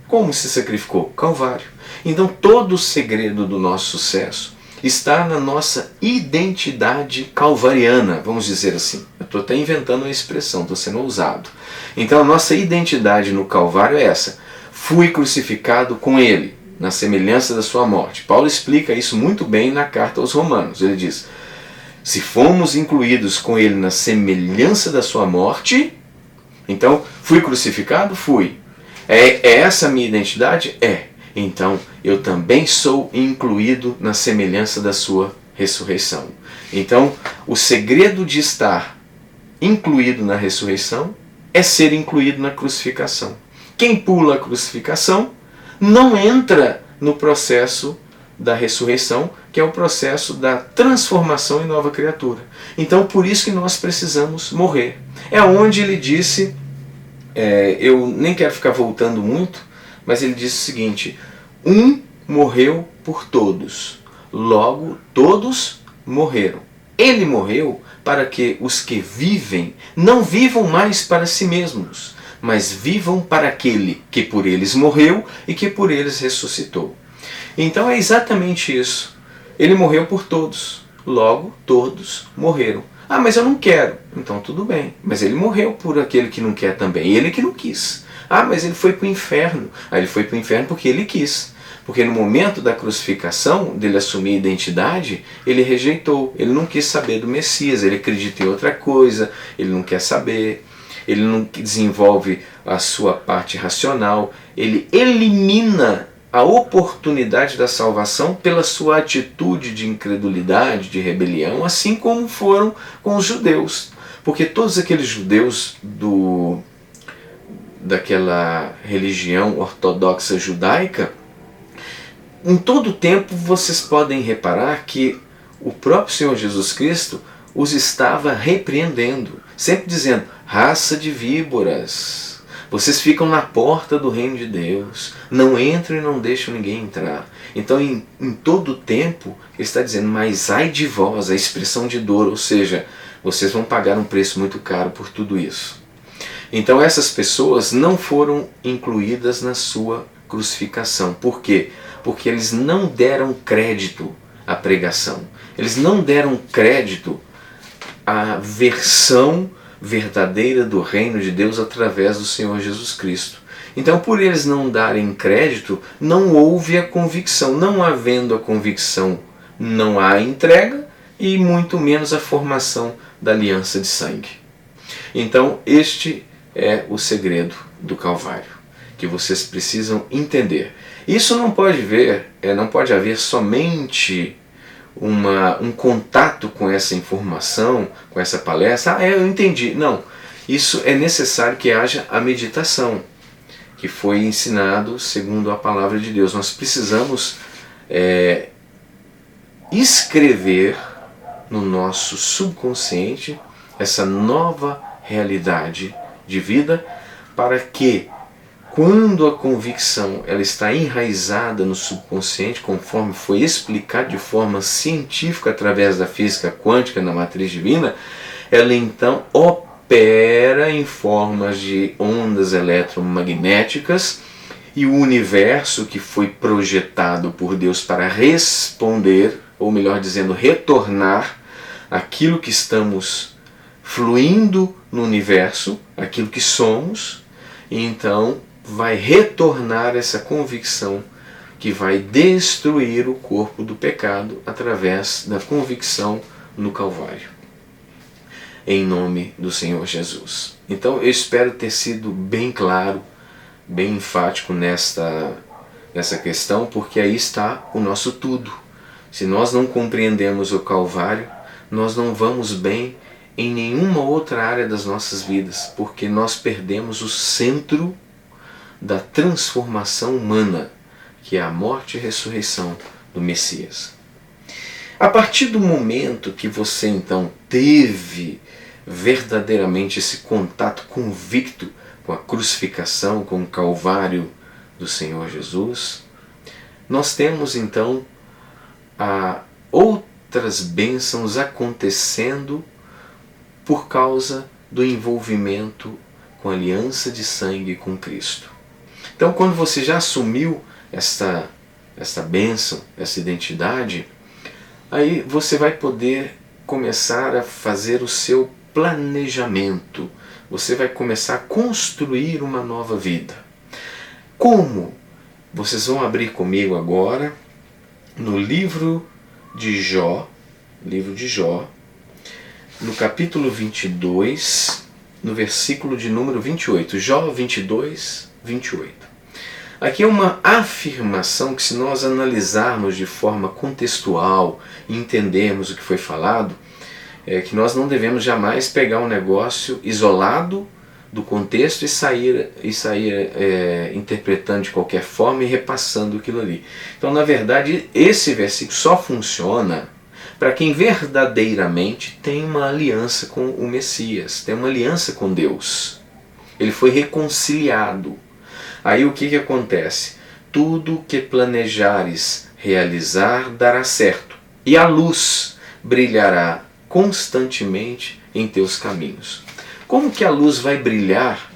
Como se sacrificou? Calvário. Então, todo o segredo do nosso sucesso está na nossa identidade calvariana, vamos dizer assim. Eu estou até inventando uma expressão, estou sendo ousado. Então a nossa identidade no Calvário é essa: fui crucificado com Ele, na semelhança da sua morte. Paulo explica isso muito bem na carta aos Romanos. Ele diz: se fomos incluídos com Ele na semelhança da sua morte, então fui crucificado? Fui. É essa a minha identidade? É. Então, eu também sou incluído na semelhança da sua ressurreição. Então, o segredo de estar incluído na ressurreição é ser incluído na crucificação. Quem pula a crucificação não entra no processo da ressurreição, que é o processo da transformação em nova criatura. Então, por isso que nós precisamos morrer. É onde ele disse, eu nem quero ficar voltando muito, mas ele disse o seguinte: um morreu por todos, logo todos morreram. Ele morreu para que os que vivem não vivam mais para si mesmos, mas vivam para aquele que por eles morreu e que por eles ressuscitou. Então é exatamente isso. Ele morreu por todos, logo todos morreram. Ah, mas eu não quero. Então tudo bem, mas ele morreu por aquele que não quer também, ele que não quis. Ah, mas ele foi para o inferno. Ah, ele foi para o inferno porque ele quis. Porque no momento da crucificação, dele assumir a identidade, ele rejeitou. Ele não quis saber do Messias, ele acredita em outra coisa, ele não quer saber, ele não desenvolve a sua parte racional, ele elimina a oportunidade da salvação pela sua atitude de incredulidade, de rebelião, assim como foram com os judeus. Porque todos aqueles judeus daquela religião ortodoxa judaica, em todo o tempo vocês podem reparar que o próprio Senhor Jesus Cristo os estava repreendendo, sempre dizendo: raça de víboras, vocês ficam na porta do reino de Deus, não entram e não deixam ninguém entrar. Então em todo o tempo ele está dizendo: mas ai de vós, a expressão de dor, ou seja, Vocês vão pagar um preço muito caro por tudo isso. Então essas pessoas não foram incluídas na sua crucificação. Por quê? Porque eles não deram crédito à pregação. Eles não deram crédito à versão verdadeira do reino de Deus através do Senhor Jesus Cristo. Então, por eles não darem crédito, não houve a convicção. Não havendo a convicção, não há entrega e muito menos a formação da aliança de sangue. Então, este é o segredo do Calvário, que vocês precisam entender. Isso não pode haver somente um contato com essa informação, com essa palestra. Eu entendi. Não, isso é necessário que haja a meditação, que foi ensinado segundo a palavra de Deus. Nós precisamos escrever no nosso subconsciente essa nova realidade de vida, para que quando a convicção ela está enraizada no subconsciente, conforme foi explicado de forma científica através da física quântica na matriz divina, ela então opera em formas de ondas eletromagnéticas, e o universo que foi projetado por Deus para responder, ou melhor dizendo, retornar aquilo que estamos fluindo no universo, aquilo que somos, e então vai retornar essa convicção que vai destruir o corpo do pecado através da convicção no Calvário. Em nome do Senhor Jesus. Então eu espero ter sido bem claro, bem enfático nessa questão, porque aí está o nosso tudo. Se nós não compreendemos o Calvário, nós não vamos bem em nenhuma outra área das nossas vidas, porque nós perdemos o centro da transformação humana, que é a morte e ressurreição do Messias. A partir do momento que você então teve verdadeiramente esse contato convicto com a crucificação, com o Calvário do Senhor Jesus, nós temos então outras bênçãos acontecendo por causa do envolvimento com a aliança de sangue com Cristo. Então, quando você já assumiu esta bênção, essa identidade, aí você vai poder começar a fazer o seu planejamento. Você vai começar a construir uma nova vida. Como? Vocês vão abrir comigo agora no livro de Jó, no capítulo 22, no versículo de número 28. Jó 22, 28. Aqui é uma afirmação que, se nós analisarmos de forma contextual e entendermos o que foi falado, é que nós não devemos jamais pegar um negócio isolado do contexto e sair interpretando de qualquer forma e repassando aquilo ali. Então, na verdade, esse versículo só funciona para quem verdadeiramente tem uma aliança com o Messias, tem uma aliança com Deus. Ele foi reconciliado. Aí o que acontece? Tudo que planejares realizar dará certo, e a luz brilhará constantemente em teus caminhos. Como que a luz vai brilhar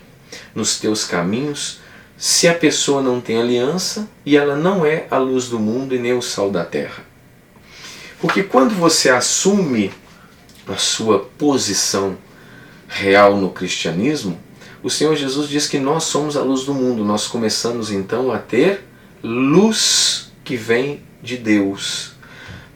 nos teus caminhos se a pessoa não tem aliança e ela não é a luz do mundo e nem o sal da terra? Porque quando você assume a sua posição real no cristianismo, o Senhor Jesus diz que nós somos a luz do mundo. Nós começamos então a ter luz que vem de Deus.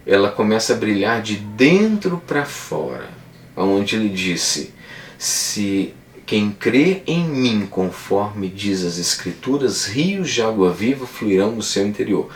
Ela começa a brilhar de dentro para fora, onde ele disse: se quem crê em mim, conforme diz as Escrituras, rios de água viva fluirão no seu interior.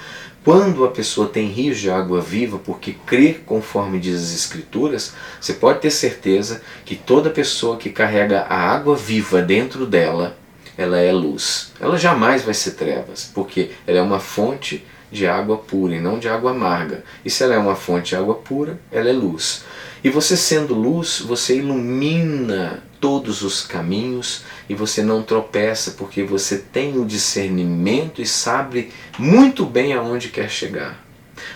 Quando a pessoa tem rios de água viva, porque crê conforme diz as Escrituras, você pode ter certeza que toda pessoa que carrega a água viva dentro dela, ela é luz. Ela jamais vai ser trevas, porque ela é uma fonte de água pura e não de água amarga. E se ela é uma fonte de água pura, ela é luz. E você sendo luz, você ilumina todos os caminhos e você não tropeça, porque você tem o discernimento e sabe muito bem aonde quer chegar.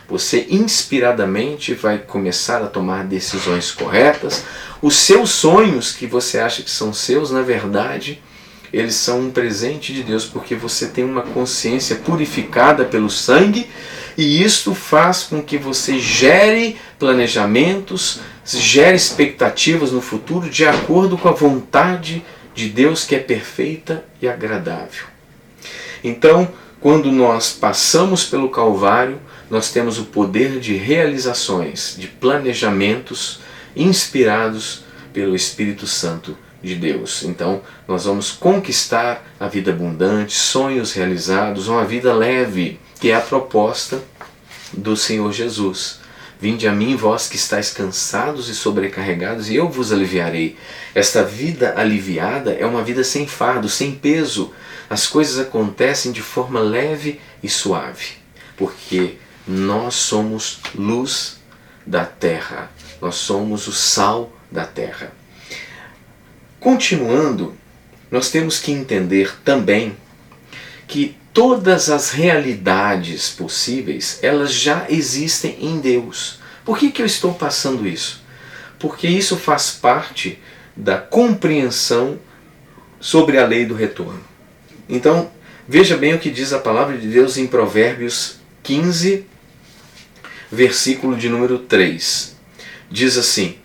Você inspiradamente vai começar a tomar decisões corretas. Os seus sonhos que você acha que são seus, na verdade, eles são um presente de Deus, porque você tem uma consciência purificada pelo sangue, e isto faz com que você gere planejamentos, gere expectativas no futuro de acordo com a vontade de Deus, que é perfeita e agradável. Então, quando nós passamos pelo Calvário, nós temos o poder de realizações, de planejamentos inspirados pelo Espírito Santo de Deus. Então, nós vamos conquistar a vida abundante, sonhos realizados, uma vida leve, que é a proposta do Senhor Jesus. Vinde a mim, vós que estáis cansados e sobrecarregados, e eu vos aliviarei. Esta vida aliviada é uma vida sem fardo, sem peso. As coisas acontecem de forma leve e suave, porque nós somos luz da terra, nós somos o sal da terra. Continuando, nós temos que entender também que todas as realidades possíveis, elas já existem em Deus. Por que eu estou passando isso? Porque isso faz parte da compreensão sobre a lei do retorno. Então, veja bem o que diz a palavra de Deus em Provérbios 15, versículo de número 3. Diz assim: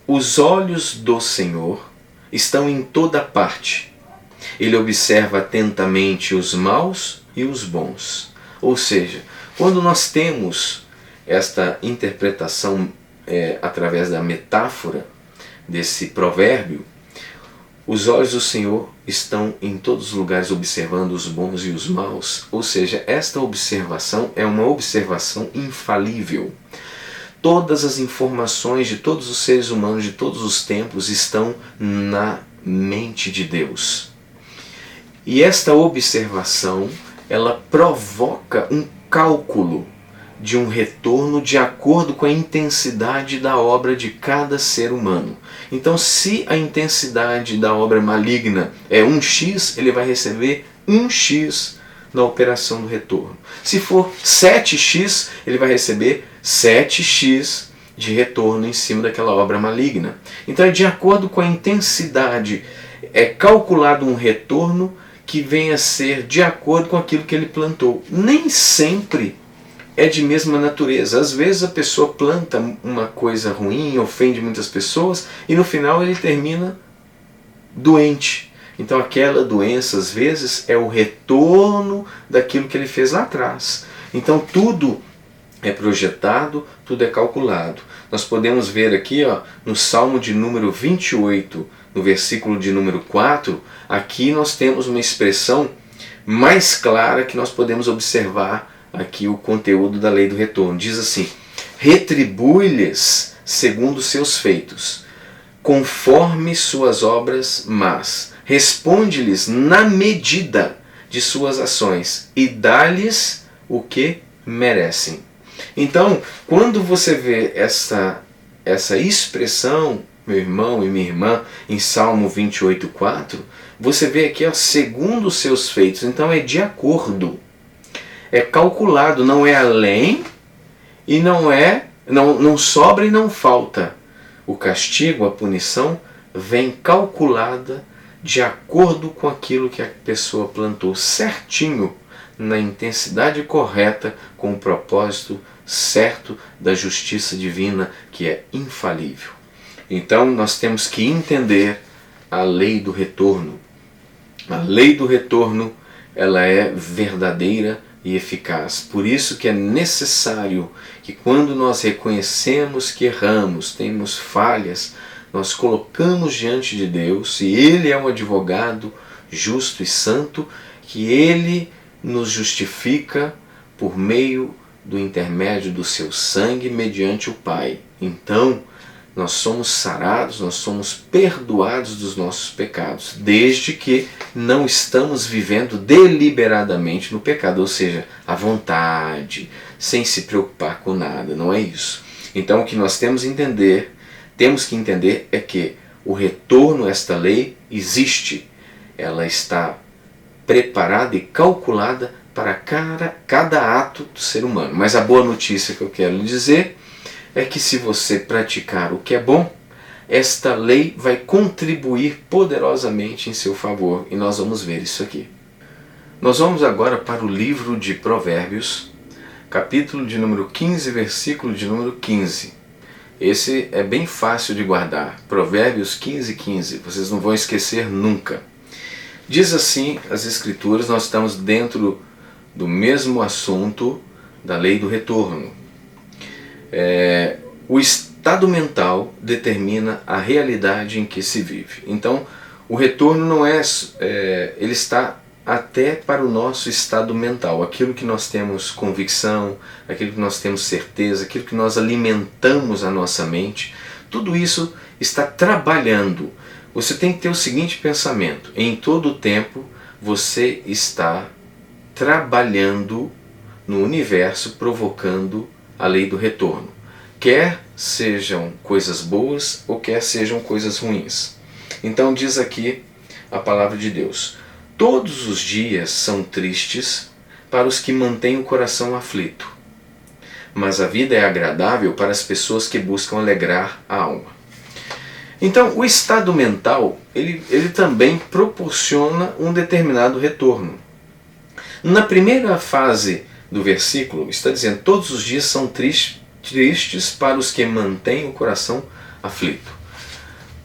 os olhos do Senhor estão em toda parte. Ele observa atentamente os maus e os bons. Ou seja, quando nós temos esta interpretação através da metáfora desse provérbio, os olhos do Senhor estão em todos os lugares observando os bons e os maus. Ou seja, esta observação é uma observação infalível. Todas as informações de todos os seres humanos de todos os tempos estão na mente de Deus. E esta observação, ela provoca um cálculo de um retorno de acordo com a intensidade da obra de cada ser humano. Então, se a intensidade da obra maligna é 1x, ele vai receber 1x na operação do retorno. Se for 7x, ele vai receber 7x de retorno em cima daquela obra maligna. Então, é de acordo com a intensidade, é calculado um retorno que venha a ser de acordo com aquilo que ele plantou. Nem sempre é de mesma natureza. Às vezes a pessoa planta uma coisa ruim, ofende muitas pessoas, e no final ele termina doente. Então aquela doença, às vezes, é o retorno daquilo que ele fez lá atrás. Então tudo é projetado, tudo é calculado. Nós podemos ver aqui, no Salmo de número 28, no versículo de número 4, aqui nós temos uma expressão mais clara que nós podemos observar aqui o conteúdo da lei do retorno. Diz assim: retribui-lhes segundo seus feitos, conforme suas obras más. Responde-lhes na medida de suas ações e dá-lhes o que merecem. Então, quando você vê essa expressão, meu irmão e minha irmã, em Salmo 28,4, você vê aqui, segundo os seus feitos. Então é de acordo, é calculado, não é além e não sobra e não falta. O castigo, a punição, vem calculada de acordo com aquilo que a pessoa plantou, certinho, na intensidade correta, com o propósito certo da justiça divina, que é infalível. Então nós temos que entender a lei do retorno. A lei do retorno, ela é verdadeira e eficaz. Por isso que é necessário que, quando nós reconhecemos que erramos, temos falhas, nós colocamos diante de Deus, e Ele é um advogado justo e santo, que Ele nos justifica por meio do intermédio do seu sangue mediante o Pai. Então, nós somos sarados, nós somos perdoados dos nossos pecados, desde que não estamos vivendo deliberadamente no pecado, ou seja, à vontade, sem se preocupar com nada, não é isso. Então o que nós temos que entender é que o retorno a esta lei existe, ela está preparada e calculada para cada ato do ser humano. Mas a boa notícia que eu quero lhe dizer é que se você praticar o que é bom, esta lei vai contribuir poderosamente em seu favor, e nós vamos ver isso aqui. Nós vamos agora para o livro de Provérbios, capítulo de número 15, versículo de número 15. Esse é bem fácil de guardar, Provérbios 15, 15, vocês não vão esquecer nunca. Diz assim as Escrituras, nós estamos dentro do mesmo assunto da lei do retorno. O estado mental determina a realidade em que se vive. Então, o retorno não ele está até para o nosso estado mental, aquilo que nós temos convicção, aquilo que nós temos certeza, aquilo que nós alimentamos a nossa mente, tudo isso está trabalhando. Você tem que ter o seguinte pensamento: em todo o tempo você está trabalhando no universo, provocando a lei do retorno. Quer sejam coisas boas ou quer sejam coisas ruins. Então diz aqui a palavra de Deus: todos os dias são tristes para os que mantêm o coração aflito, mas a vida é agradável para as pessoas que buscam alegrar a alma. Então o estado mental, ele também proporciona um determinado retorno. Na primeira fase do versículo está dizendo: todos os dias são tristes para os que mantêm o coração aflito.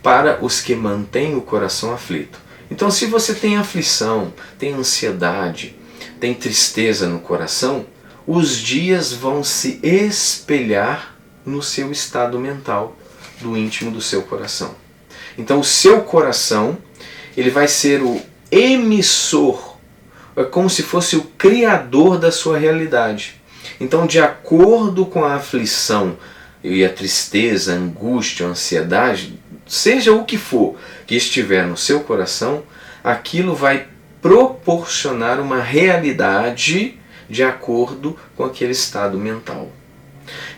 Para os que mantêm o coração aflito. Então, se você tem aflição, tem ansiedade, tem tristeza no coração, os dias vão se espelhar no seu estado mental, do íntimo do seu coração. Então, o seu coração, ele vai ser o emissor, é como se fosse o criador da sua realidade. Então, de acordo com a aflição e a tristeza, a angústia, a ansiedade, seja o que for que estiver no seu coração, aquilo vai proporcionar uma realidade de acordo com aquele estado mental.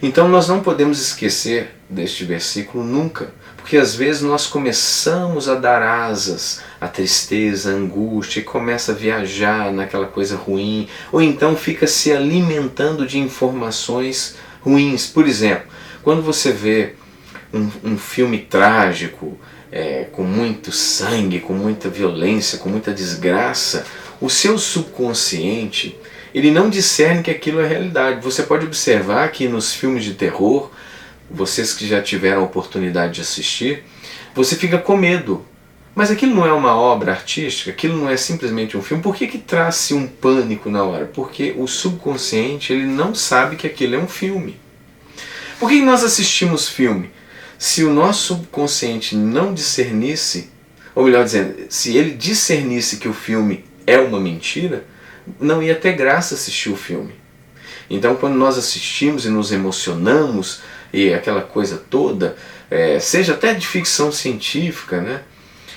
Então nós não podemos esquecer deste versículo nunca, porque às vezes nós começamos a dar asas à tristeza, à angústia, e começa a viajar naquela coisa ruim, ou então fica se alimentando de informações ruins. Por exemplo, quando você vê um filme trágico, com muito sangue, com muita violência, com muita desgraça, o seu subconsciente, ele não discerne que aquilo é realidade. Você pode observar que nos filmes de terror, vocês que já tiveram a oportunidade de assistir, você fica com medo. Mas aquilo não é uma obra artística, aquilo não é simplesmente um filme. Por que traz-se um pânico na hora? Porque o subconsciente, ele não sabe que aquilo é um filme. Por que nós assistimos filme? Se o nosso subconsciente não discernisse, ou melhor dizendo, se ele discernisse que o filme é uma mentira, não ia ter graça assistir o filme. Então quando nós assistimos e nos emocionamos, e aquela coisa toda, seja até de ficção científica, né?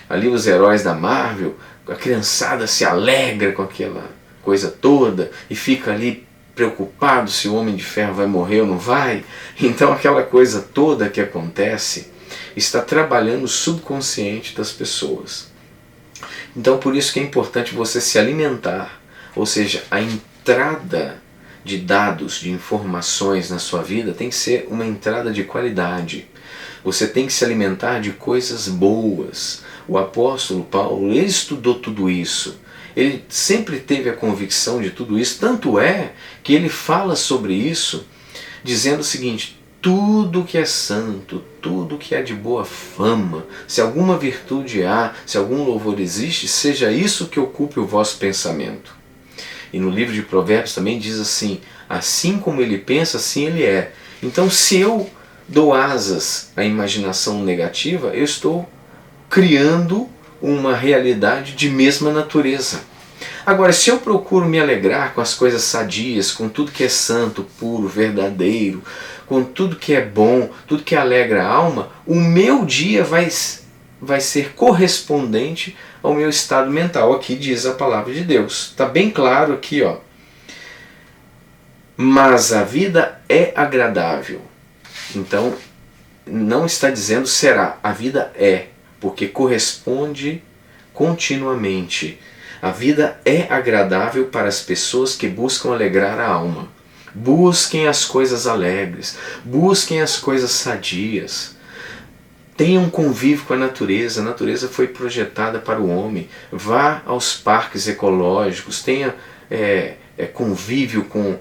Ali os heróis da Marvel, a criançada se alegra com aquela coisa toda, e fica ali preocupado se o Homem de Ferro vai morrer ou não vai. Então aquela coisa toda que acontece está trabalhando o subconsciente das pessoas. Então por isso que é importante você se alimentar, ou seja, a entrada de dados, de informações na sua vida tem que ser uma entrada de qualidade. Você tem que se alimentar de coisas boas. O apóstolo Paulo, ele estudou tudo isso. Ele sempre teve a convicção de tudo isso, tanto é que ele fala sobre isso dizendo o seguinte: tudo que é santo, tudo que é de boa fama, se alguma virtude há, se algum louvor existe, seja isso que ocupe o vosso pensamento. E no livro de Provérbios também diz assim: assim como ele pensa, assim ele é. Então se eu dou asas à imaginação negativa, eu estou criando uma realidade de mesma natureza. Agora, se eu procuro me alegrar com as coisas sadias, com tudo que é santo, puro, verdadeiro, com tudo que é bom, tudo que alegra a alma, o meu dia vai ser correspondente ao meu estado mental. Aqui diz a palavra de Deus. Está bem claro aqui, ó. Mas a vida é agradável. Então, não está dizendo será. A vida é, porque corresponde continuamente. A vida é agradável para as pessoas que buscam alegrar a alma. Busquem as coisas alegres, busquem as coisas sadias. Tenha um convívio com a natureza foi projetada para o homem. Vá aos parques ecológicos, tenha convívio com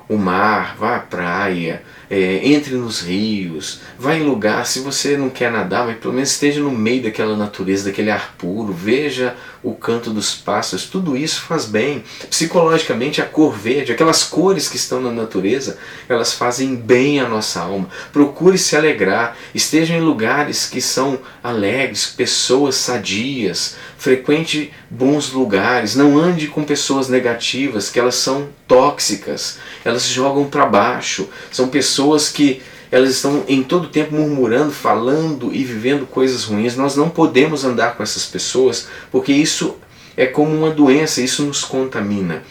o mar, vá à praia, entre nos rios, vá em lugar, se você não quer nadar, mas pelo menos esteja no meio daquela natureza, daquele ar puro, veja o canto dos pássaros, tudo isso faz bem. Psicologicamente a cor verde, aquelas cores que estão na natureza, elas fazem bem à nossa alma. Procure se alegrar, esteja em lugares que são alegres, pessoas sadias, frequente bons lugares, não ande com pessoas negativas, que elas são tóxicas, elas jogam para baixo, são pessoas que elas estão em todo tempo murmurando, falando e vivendo coisas ruins. Nós não podemos andar com essas pessoas, porque isso é como uma doença, isso nos contamina.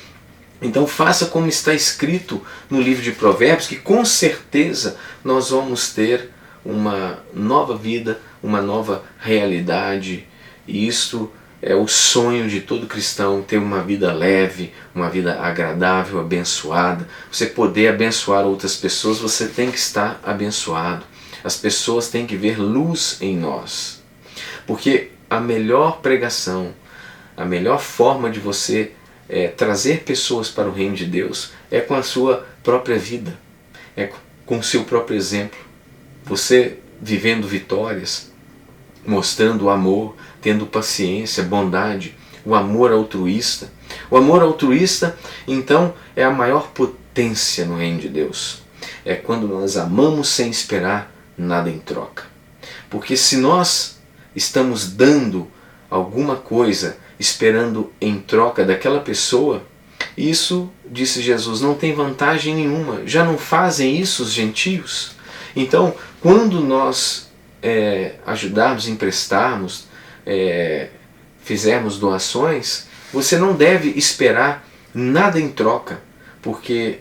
Então faça como está escrito no livro de Provérbios, que com certeza nós vamos ter uma nova vida, uma nova realidade, e isso é o sonho de todo cristão, ter uma vida leve, uma vida agradável, abençoada. Você poder abençoar outras pessoas, você tem que estar abençoado. As pessoas têm que ver luz em nós. Porque a melhor pregação, a melhor forma de você trazer pessoas para o reino de Deus é com a sua própria vida, é com o seu próprio exemplo. Você vivendo vitórias, mostrando o amor, tendo paciência, bondade, o amor altruísta. O amor altruísta, então, é a maior potência no reino de Deus. É quando nós amamos sem esperar nada em troca. Porque se nós estamos dando alguma coisa esperando em troca daquela pessoa, isso, disse Jesus, não tem vantagem nenhuma. Já não fazem isso os gentios? Então, quando nós ajudarmos, emprestarmos, fizermos doações, você não deve esperar nada em troca, porque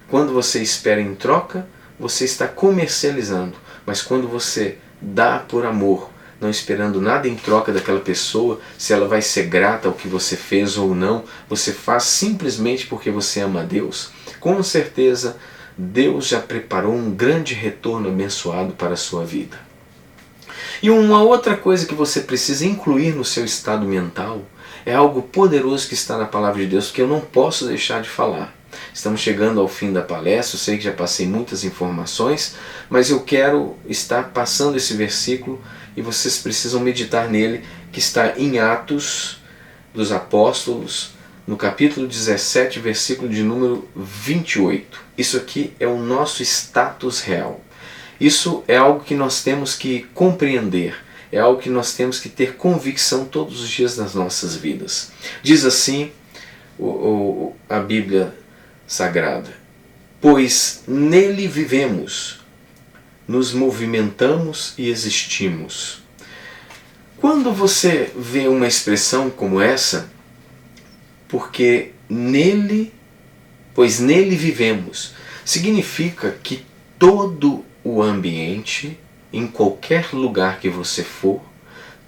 quando você espera em troca, você está comercializando. Mas quando você dá por amor, não esperando nada em troca daquela pessoa, se ela vai ser grata ao que você fez ou não, você faz simplesmente porque você ama a Deus, com certeza Deus já preparou um grande retorno abençoado para a sua vida. E uma outra coisa que você precisa incluir no seu estado mental é algo poderoso que está na Palavra de Deus, que eu não posso deixar de falar. Estamos chegando ao fim da palestra, eu sei que já passei muitas informações, mas eu quero estar passando esse versículo e vocês precisam meditar nele, que está em Atos dos Apóstolos, no capítulo 17, versículo de número 28. Isso aqui é o nosso status real. Isso é algo que nós temos que compreender, é algo que nós temos que ter convicção todos os dias das nossas vidas. Diz assim a Bíblia Sagrada: pois nele vivemos, nos movimentamos e existimos. Quando você vê uma expressão como essa, porque nele, pois nele vivemos, significa que todo o ambiente, em qualquer lugar que você for,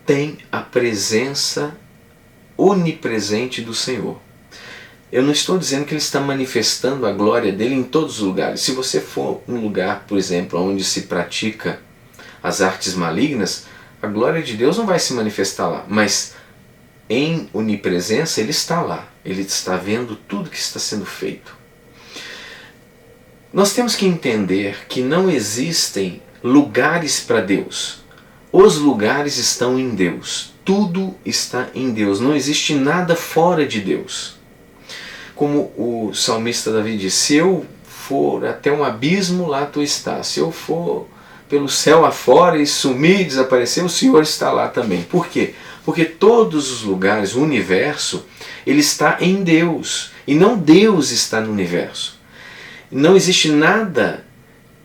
tem a presença onipresente do Senhor. Eu não estou dizendo que Ele está manifestando a glória dele em todos os lugares. Se você for um lugar, por exemplo, onde se pratica as artes malignas, a glória de Deus não vai se manifestar lá, mas em onipresença Ele está lá. Ele está vendo tudo que está sendo feito. Nós temos que entender que não existem lugares para Deus. Os lugares estão em Deus. Tudo está em Deus. Não existe nada fora de Deus. Como o salmista Davi disse: se eu for até um abismo, lá tu estás. Se eu for pelo céu afora e sumir e desaparecer, o Senhor está lá também. Por quê? Porque todos os lugares, o universo, ele está em Deus. E não Deus está no universo. Não existe nada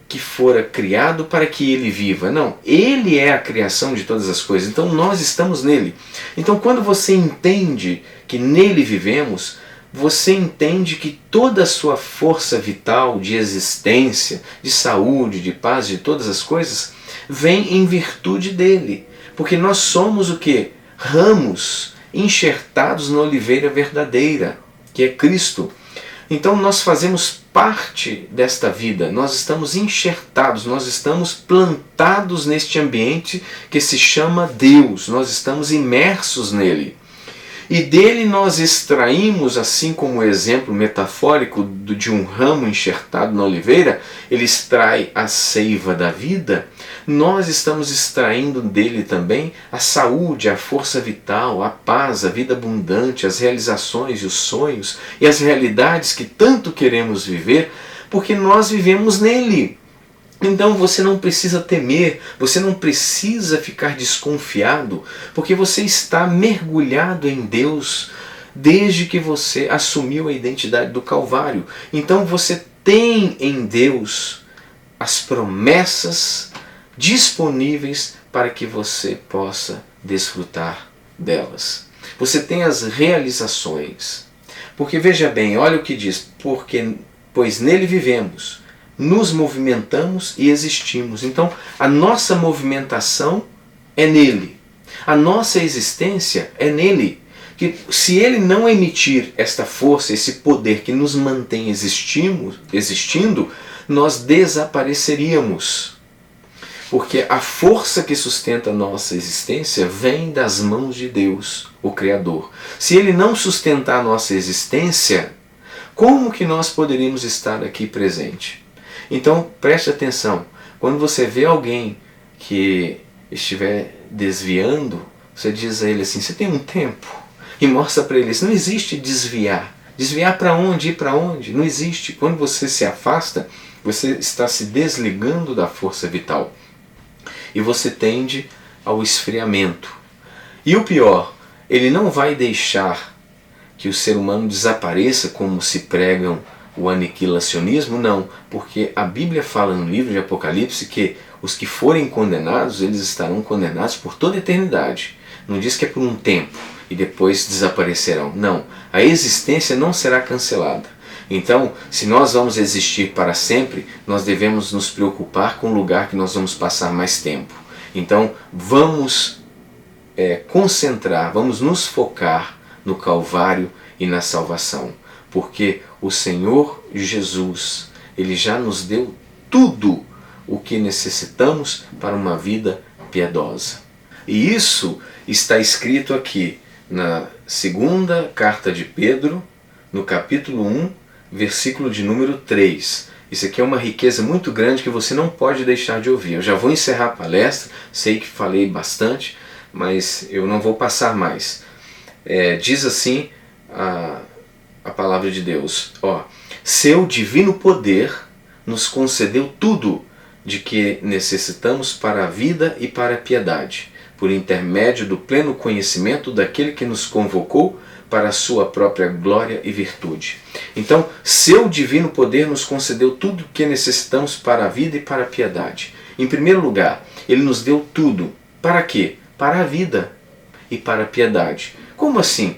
que fora criado para que ele viva. Não, ele é a criação de todas as coisas. Então nós estamos nele. Então quando você entende que nele vivemos, você entende que toda a sua força vital de existência, de saúde, de paz, de todas as coisas, vem em virtude dele. Porque nós somos o quê? Ramos enxertados na oliveira verdadeira, que é Cristo. Então nós fazemos parte desta vida, nós estamos enxertados, nós estamos plantados neste ambiente que se chama Deus, nós estamos imersos nele. E dele nós extraímos, assim como o exemplo metafórico de um ramo enxertado na oliveira, ele extrai a seiva da vida, nós estamos extraindo dele também a saúde, a força vital, a paz, a vida abundante, as realizações e os sonhos e as realidades que tanto queremos viver, porque nós vivemos nele. Então você não precisa temer, você não precisa ficar desconfiado, porque você está mergulhado em Deus desde que você assumiu a identidade do Calvário. Então você tem em Deus as promessas disponíveis para que você possa desfrutar delas. Você tem as realizações. Porque veja bem, olha o que diz, pois nele vivemos, nos movimentamos e existimos. Então, a nossa movimentação é nele. A nossa existência é nele. Que se ele não emitir esta força, esse poder que nos mantém existindo, nós desapareceríamos. Porque a força que sustenta a nossa existência vem das mãos de Deus, o Criador. Se ele não sustentar a nossa existência, como que nós poderíamos estar aqui presente? Então preste atenção, quando você vê alguém que estiver desviando, você diz a ele assim, você tem um tempo? E mostra para ele, não existe desviar. Desviar para onde? Ir para onde? Não existe. Quando você se afasta, você está se desligando da força vital. E você tende ao esfriamento. E o pior, ele não vai deixar que o ser humano desapareça como se pregam o aniquilacionismo, não, porque a Bíblia fala no livro de Apocalipse que os que forem condenados, eles estarão condenados por toda a eternidade. Não diz que é por um tempo e depois desaparecerão. Não, a existência não será cancelada. Então, se nós vamos existir para sempre, nós devemos nos preocupar com o lugar que nós vamos passar mais tempo. Então, vamos concentrar, vamos nos focar no Calvário e na salvação. Porque o Senhor Jesus, Ele já nos deu tudo o que necessitamos para uma vida piedosa. E isso está escrito aqui na segunda carta de Pedro, no capítulo 1, versículo de número 3. Isso aqui é uma riqueza muito grande que você não pode deixar de ouvir. Eu já vou encerrar a palestra, sei que falei bastante, mas eu não vou passar mais. Diz assim a palavra de Deus, seu divino poder nos concedeu tudo de que necessitamos para a vida e para a piedade, por intermédio do pleno conhecimento daquele que nos convocou para a sua própria glória e virtude. Então, seu divino poder nos concedeu tudo o que necessitamos para a vida e para a piedade. Em primeiro lugar, ele nos deu tudo. Para quê? Para a vida e para a piedade. Como assim?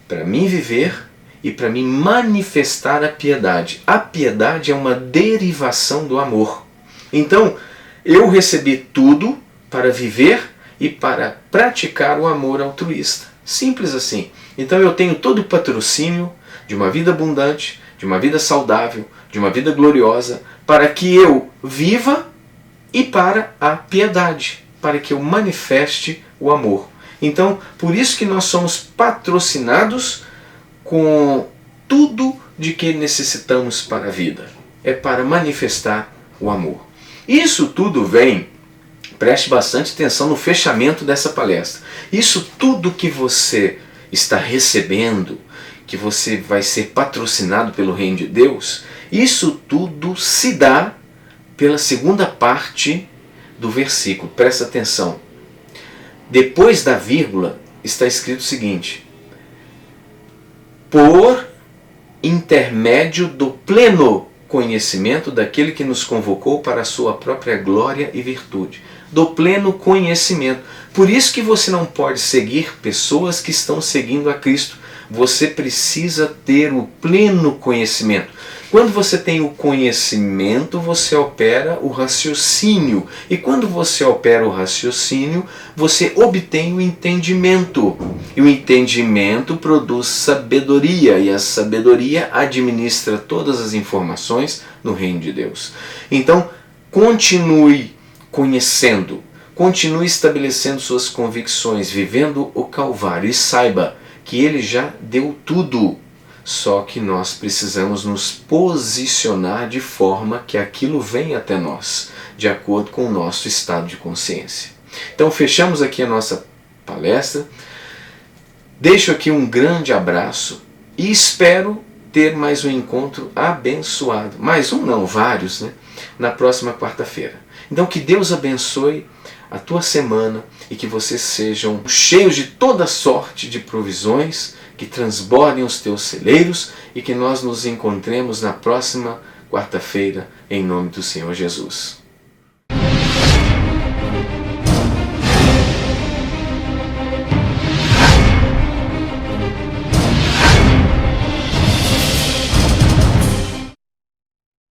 Para mim viver e para mim manifestar a piedade. A piedade é uma derivação do amor. Então, eu recebi tudo para viver e para praticar o amor altruísta. Simples assim. Então eu tenho todo o patrocínio de uma vida abundante, de uma vida saudável, de uma vida gloriosa, para que eu viva e para a piedade, para que eu manifeste o amor. Então, por isso que nós somos patrocinados com tudo de que necessitamos para a vida. É para manifestar o amor. Isso tudo vem, preste bastante atenção no fechamento dessa palestra. Isso tudo que você está recebendo, que você vai ser patrocinado pelo Reino de Deus, isso tudo se dá pela segunda parte do versículo. Presta atenção. Depois da vírgula está escrito o seguinte: por intermédio do pleno conhecimento daquele que nos convocou para a sua própria glória e virtude. Do pleno conhecimento. Por isso que você não pode seguir pessoas que estão seguindo a Cristo. Você precisa ter o pleno conhecimento. Quando você tem o conhecimento, você opera o raciocínio. E quando você opera o raciocínio, você obtém o entendimento. E o entendimento produz sabedoria. E a sabedoria administra todas as informações no reino de Deus. Então, continue conhecendo. Continue estabelecendo suas convicções, vivendo o Calvário. E saiba que Ele já deu tudo. Só que nós precisamos nos posicionar de forma que aquilo venha até nós, de acordo com o nosso estado de consciência. Então fechamos aqui a nossa palestra. Deixo aqui um grande abraço e espero ter mais um encontro abençoado. Mais um não, vários, né? Na próxima quarta-feira. Então que Deus abençoe a tua semana e que vocês sejam cheios de toda sorte de provisões, que transbordem os teus celeiros e que nós nos encontremos na próxima quarta-feira em nome do Senhor Jesus.